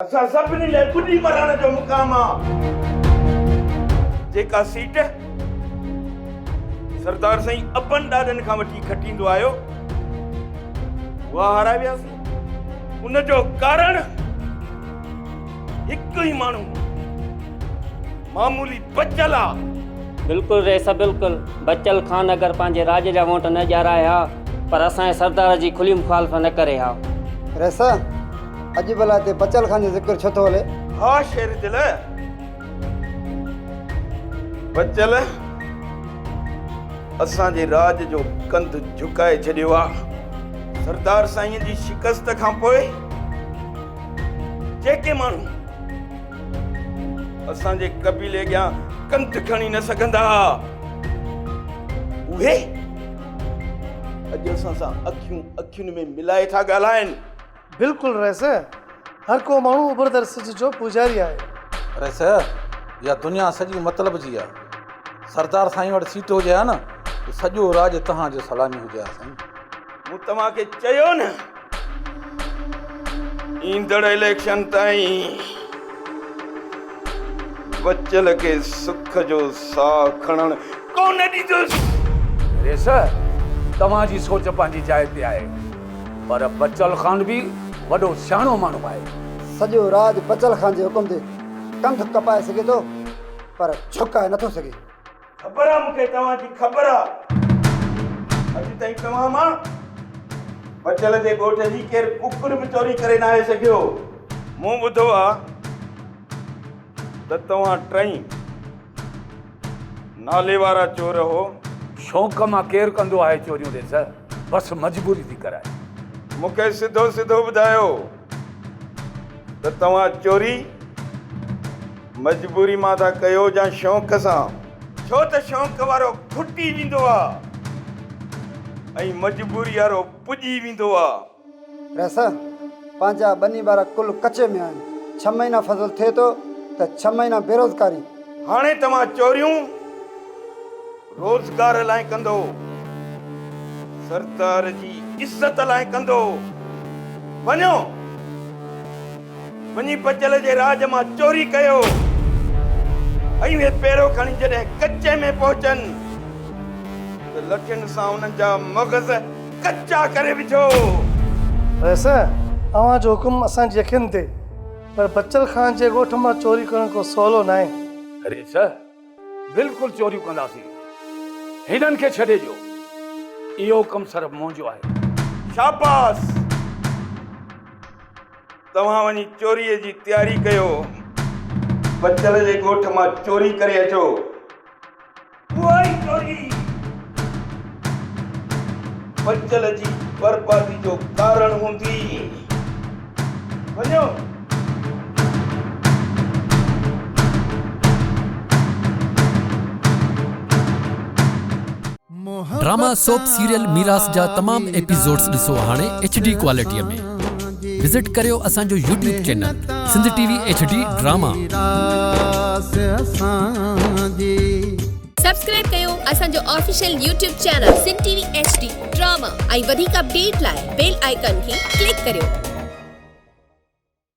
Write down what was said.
असां सभिनी लाइ गुॾी मरण जो मुक़ाम आहे। जेका सीट सरदार साईं अपन ॾाॾनि खां वठी खटींदो आयो उहा हाराए वियासीं। उन जो कारण हिकु ई माण्हू मामूली बचल आहे। बिल्कुलु रेसा बिल्कुलु। बचल खान अगरि पंहिंजे राज जा वोट न ॼाराए हा पर असांजे सरदार जी खुली मुखालफ़ न करे हा। रेसा अॼु भला हिते बचल खान जो ज़िक्र छो थो हले? हा शेर दिल बचल असांजे राज जो कंध झुकाए छॾियो आहे। सरदार साईं जी शिकस्त खां पोइ जेके माण्हू असांजे कबीले अॻियां कंध खणी न सघंदा उहे अॼु असां सां अखियुनि में मिलाए था ॻाल्हाइनि। बिल्कुलु रैसे हर को माण्हू उभरदड़ सिज जो पुजारी आहे। रैसे इहा दुनिया सॼी मतिलब जी आहे। सरदार साईं वटि सीट हुजे हा न त सॼो राज तव्हांजो सलामी हुजे हा साईं। मूं तव्हांखे चयो न ईंदड़ इलेक्शन ताईं बचल खे सुख जो साह खणण कोन ॾींदुसि। रेस तव्हांजी सोच पंहिंजी जाइ ते आहे पर बचल खान बि वॾो सियाणो माण्हू आहे। सॼो राज बचल खान जे हुकुम ते कंध कपाए सघे थो पर झुकाए नथो सघे। ख़बर आहे मूंखे तव्हांजी ख़बर आहे। अॼु ताईं तव्हां मां बचल जे ॻोठ जी केरु कुकुर बि चोरी करे न आहे सघियो। मूं ॿुधो आहे त तव्हां टई नाले वारा चोर हो। शौक़ मां केरु कंदो आहे चोरियूं रेस? बसि मजबूरी थी कराए। मूंखे सिधो सिधो ॿुधायो त तव्हां चोरी मजबूरी मां था कयो या शौक़ सां? छो त शौक़ वारो खुटी वेंदो आहे ऐं मजबूरी वारो पुॼी वेंदो आहे। रेसा पंहिंजा ॿनी ॿार कुल कचे में आहिनि। 6 महीना फज़ल थिए थो त 6 महीना बेरोज़गारी। हाणे तव्हां चोरियूं रोज़गार लाइ कंदो, सरदार जी इज़त लाइ कंदो। वञो वञी बचल जे राज मां चोरी कयो ऐं हे पहिरियों खणी जॾहिं कचे में पहुचनि त लठियुनि सां उन्हनि जा मग़ज़ कचा करे विझो। रैसे अव्हां जो हुकुम असांजी अखियुनि ते पर बचल खान जे ॻोठ मां चोरी करण को सवलो न आहे। रेस बिल्कुलु चोरियूं कंदासीं। हिननि खे छॾे ॾियो। इहो कमु सिर्फ़ु मुंहिंजो आहे। शाबाश तव्हां वञी चोरीअ जी तयारी कयो। बचल जे ॻोठ मां चोरी करे अचो। उहा ई चोरी बचल जी बर्बादी जो कारण हूंदी। वञो। ड्रामा सोप सीरियल मीरास जा तमाम एपिसोड्स ॾिसो हाणे HD क्वालिटीअ में। विज़िट करियो असांजो YouTube channel Sindh TV HD drama. Subscribe कयो असांजो official YouTube channel Sindh TV HD drama ऐं वधीक अपडेट लाइ बेल आइकन खे क्लिक करियो।